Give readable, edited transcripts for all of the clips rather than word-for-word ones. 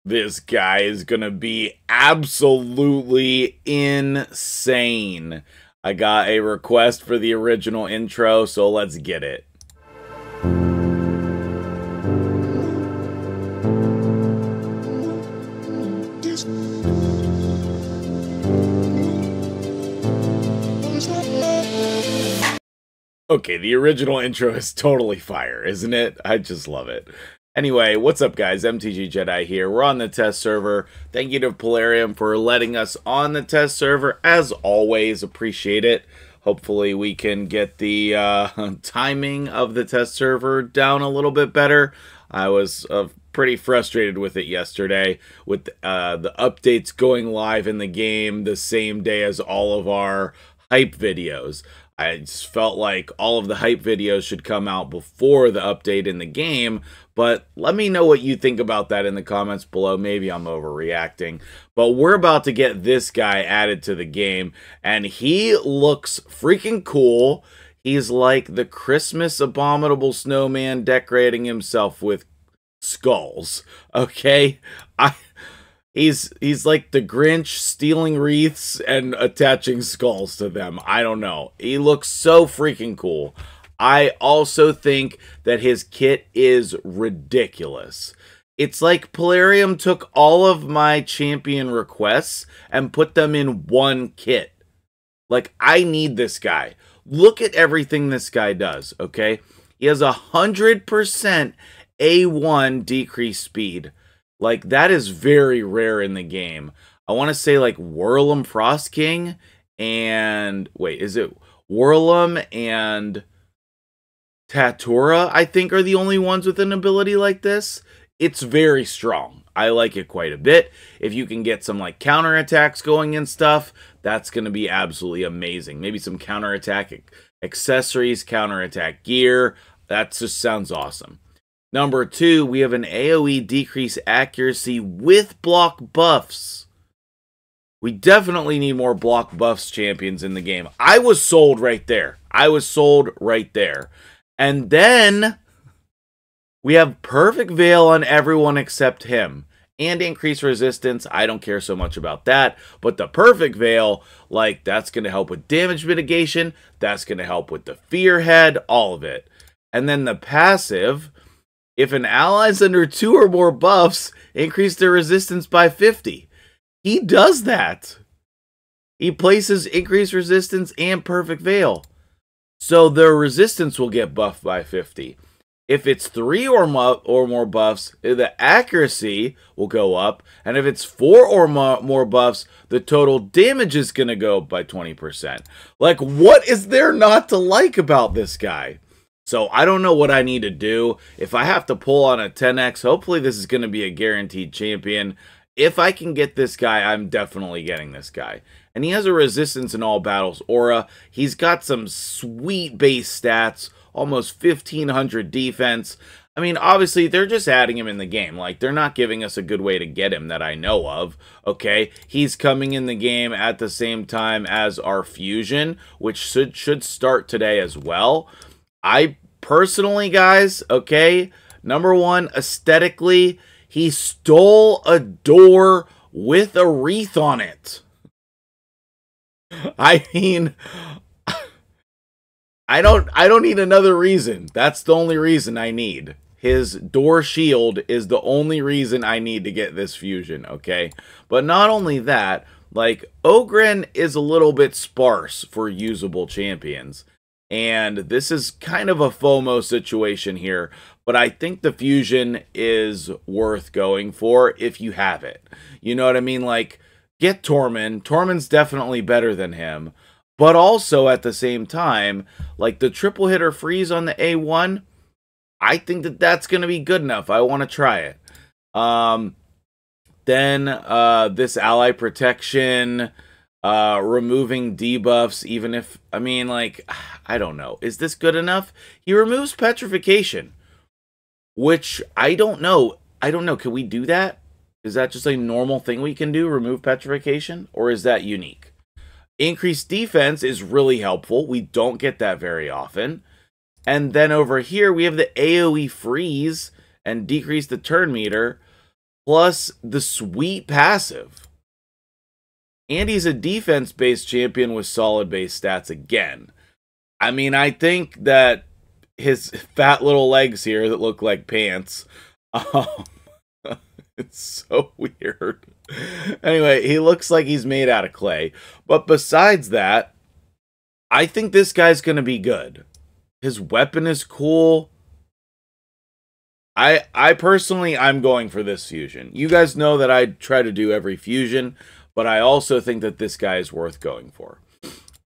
This guy is going to be absolutely insane. I got a request for the original intro, so let's get it. Okay, the original intro is totally fire, isn't it? I just love it. Anyway, what's up guys? MtgJedi here. We're on the test server. Thank you to Polarium for letting us on the test server. As always, appreciate it. Hopefully we can get the timing of the test server down a little bit better. I was pretty frustrated with it yesterday with the updates going live in the game the same day as all of our hype videos. I just felt like all of the hype videos should come out before the update in the game, but let me know what you think about that in the comments below. Maybe I'm overreacting, but we're about to get this guy added to the game, and he looks freaking cool. He's like the Christmas abominable snowman decorating himself with skulls, okay? He's like the Grinch stealing wreaths and attaching skulls to them. I don't know. He looks so freaking cool. I also think that his kit is ridiculous. It's like Polarium took all of my champion requests and put them in one kit. Like, I need this guy. Look at everything this guy does, okay? He has 100% A1 decreased speed. Like, that is very rare in the game. I want to say, like, Whirlum Frost King and... Wait, is it Whirlum and Tatura, I think, are the only ones with an ability like this? It's very strong. I like it quite a bit. If you can get some, like, counterattacks going and stuff, that's going to be absolutely amazing. Maybe some counterattack accessories, counterattack gear. That just sounds awesome. Number 2, we have an AoE decrease accuracy with block buffs. We definitely need more block buffs champions in the game. I was sold right there. I was sold right there. And then we have perfect veil on everyone except him. And increased resistance. I don't care so much about that. But the perfect veil, like, that's going to help with damage mitigation. That's going to help with the fear head. All of it. And then the passive... If an ally's under 2 or more buffs, increase their resistance by 50. He does that. He places increased resistance and perfect veil. So their resistance will get buffed by 50. If it's 3 or more buffs, the accuracy will go up. And if it's 4 or more buffs, the total damage is going to go up by 20%. Like, what is there not to like about this guy? So I don't know what I need to do. If I have to pull on a 10x, hopefully this is going to be a guaranteed champion. If I can get this guy, I'm definitely getting this guy. And he has a resistance in all battles aura. He's got some sweet base stats, almost 1500 defense. I mean, obviously, they're just adding him in the game. Like, they're not giving us a good way to get him that I know of, okay? He's coming in the game at the same time as our fusion, which should start today as well. I personally, guys, okay, number 1, aesthetically, he stole a door with a wreath on it. I mean, I don't need another reason. That's the only reason I need. His door shield is the only reason I need to get this fusion, okay? But not only that, like, Ogren is a little bit sparse for usable champions. And this is kind of a FOMO situation here, but I think the fusion is worth going for if you have it. You know what I mean? Like, get Tormund. Tormund's definitely better than him, but also at the same time, like the triple hitter freeze on the A1, I think that that's going to be good enough. I want to try it. Then this ally protection... removing debuffs, even if, I mean, like, I don't know. Is this good enough? He removes petrification, which I don't know. I don't know. Can we do that? Is that just a normal thing we can do, remove petrification? Or is that unique? Increased defense is really helpful. We don't get that very often. And then over here, we have the AoE freeze and decrease the turn meter. plus the sweet passive. And he's a defense-based champion with solid base stats again. I mean, I think that his fat little legs here that look like pants, it's so weird. Anyway, he looks like he's made out of clay. But besides that, I think this guy's going to be good. His weapon is cool. I personally, I'm going for this fusion. You guys know that I try to do every fusion, but I also think that this guy is worth going for.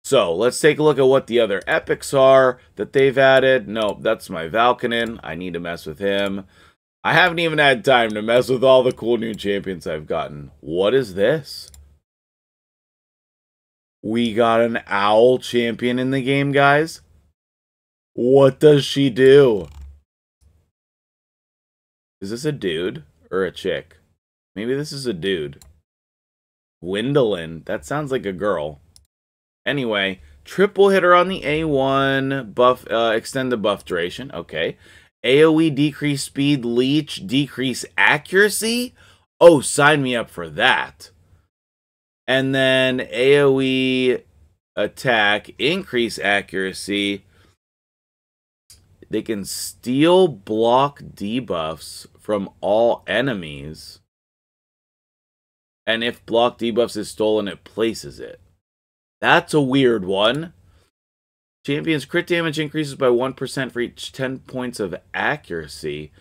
So, let's take a look at what the other epics are that they've added. Nope, that's my Valkynin. I need to mess with him. I haven't even had time to mess with all the cool new champions I've gotten. What is this? We got an owl champion in the game, guys. What does she do? Is this a dude or a chick? Maybe this is a dude. Gwendolyn. That sounds like a girl. Anyway, triple hitter on the A1. Buff, extend the buff duration. Okay. AoE decrease speed, leech, decrease accuracy. Oh, sign me up for that. And then AoE attack, increase accuracy. They can steal block debuffs from all enemies. And if block debuffs is stolen, it places it. That's a weird one. Champion's crit damage increases by 1% for each 10 points of accuracy.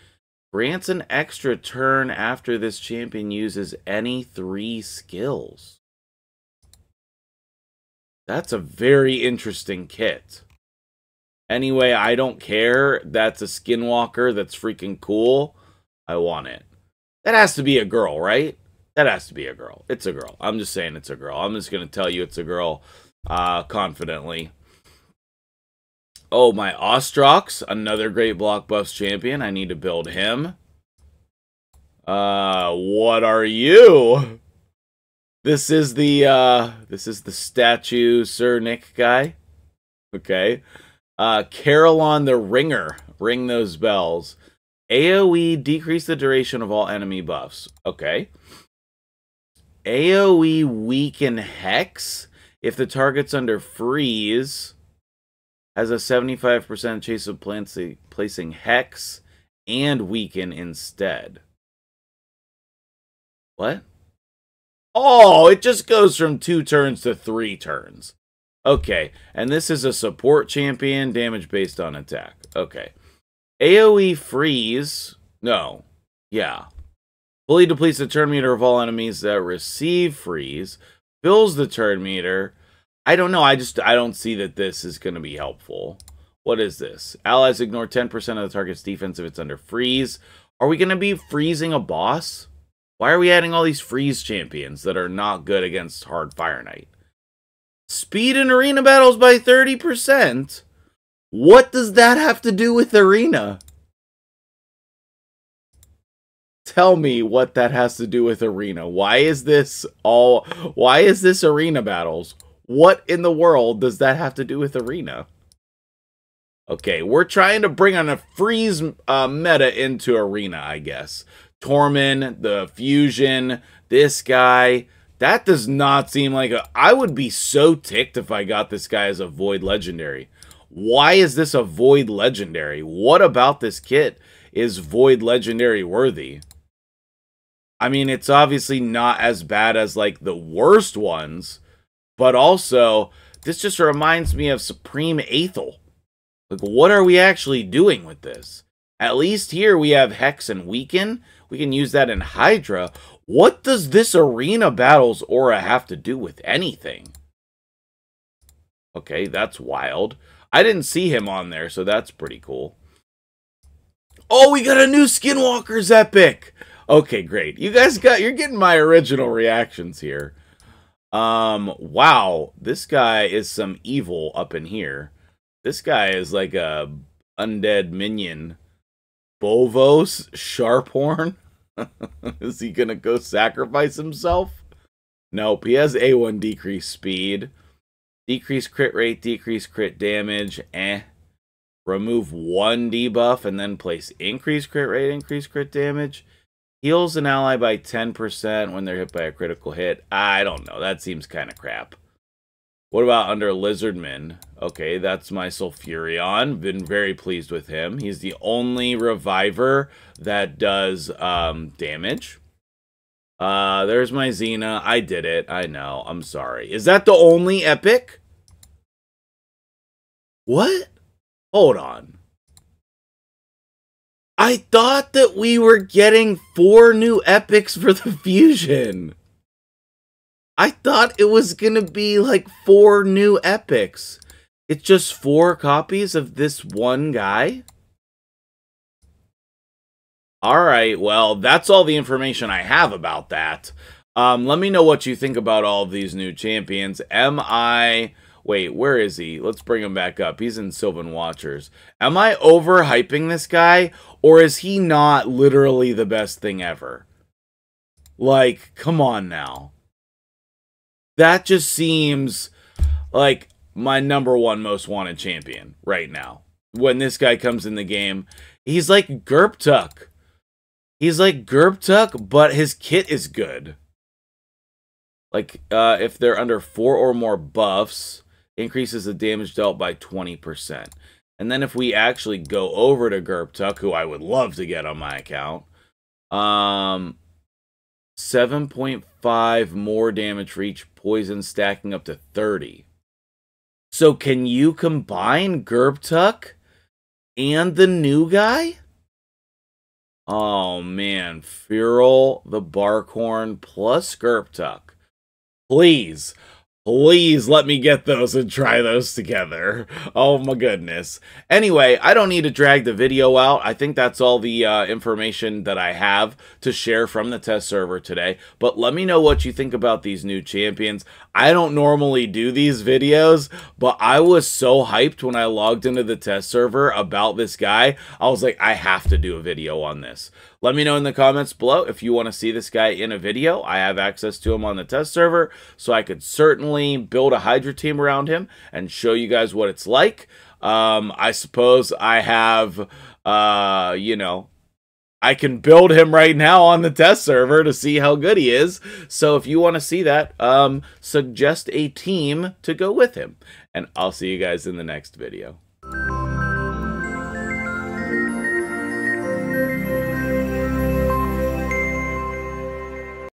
Grants an extra turn after this champion uses any 3 skills. That's a very interesting kit. Anyway, I don't care. That's a skinwalker. That's freaking cool. I want it. That has to be a girl, right? That has to be a girl. It's a girl. I'm just saying it's a girl. I'm just going to tell you it's a girl confidently. Oh, my Ostrox. Another great block buffs champion. I need to build him. What are you? This is the statue Sir Nick guy. Okay. Carolon the Ringer. Ring those bells. AoE, decrease the duration of all enemy buffs. Okay. AoE, weaken Hex. If the target's under freeze, has a 75% chance of placing Hex and weaken instead. What? Oh, it just goes from 2 turns to 3 turns. Okay, and this is a support champion, damage based on attack. Okay. AoE freeze. No. Yeah. Fully depletes the turn meter of all enemies that receive freeze. Fills the turn meter. I don't know. I don't see that this is going to be helpful. What is this? Allies ignore 10% of the target's defense if it's under freeze. Are we going to be freezing a boss? Why are we adding all these freeze champions that are not good against hard Fire Knight? Speed in arena battles by 30%? What does that have to do with arena? Tell me what that has to do with arena. Why is this arena battles? What in the world does that have to do with arena? Okay, we're trying to bring on a freeze meta into arena, I guess. Tormund, the fusion, this guy. That does not seem like a... I would be so ticked if I got this guy as a Void Legendary. Why is this a Void Legendary? What about this kit is Void Legendary worthy? I mean, it's obviously not as bad as, like, the worst ones. But also, this just reminds me of Supreme Aethel. Like, what are we actually doing with this? At least here we have Hex and Weaken. We can use that in Hydra. What does this arena battles aura have to do with anything? Okay, that's wild. I didn't see him on there, so that's pretty cool. Oh, we got a new Skinwalker's epic. Okay, great. You guys you're getting my original reactions here. Wow, this guy is some evil up in here. This guy is like a undead minion. Bovos Sharphorn. Is he gonna go sacrifice himself? Nope, he has A1 decreased speed. Decrease crit rate, decrease crit damage, Remove 1 debuff and then place increased crit rate, increased crit damage. Heals an ally by 10% when they're hit by a critical hit. I don't know. That seems kind of crap. What about under Lizardman? Okay, that's my Sulfurion. Been very pleased with him. He's the only reviver that does damage. There's my Xena. I did it. I know. I'm sorry. Is that the only epic? What? Hold on. I thought that we were getting 4 new epics for the fusion. I thought it was going to be like 4 new epics. It's just 4 copies of this one guy? Alright, well, that's all the information I have about that. Let me know what you think about all of these new champions. Wait, where is he? Let's bring him back up. He's in Sylvan Watchers. Am I overhyping this guy? Or is he not literally the best thing ever? Like, come on now. That just seems like my #1 most wanted champion right now. When this guy comes in the game, he's like Gerptuk. He's like Gerptuk, but his kit is good. Like, if they're under 4 or more buffs, increases the damage dealt by 20%. And then if we actually go over to Gerptuk, who I would love to get on my account, 7.5 more damage for each poison, stacking up to 30. So can you combine Gerptuk and the new guy? Oh man, Firrol, the Barkhorn, plus Gerptuk. Please. Please let me get those and try those together. Oh my goodness. Anyway, I don't need to drag the video out. I think that's all the information that I have to share from the test server today. But let me know what you think about these new champions. I don't normally do these videos, but I was so hyped when I logged into the test server about this guy. I was like, I have to do a video on this. Let me know in the comments below if you want to see this guy in a video. I have access to him on the test server, so I could certainly build a Hydra team around him and show you guys what it's like. I suppose I have, you know, I can build him right now on the test server to see how good he is. So if you want to see that, suggest a team to go with him. And I'll see you guys in the next video.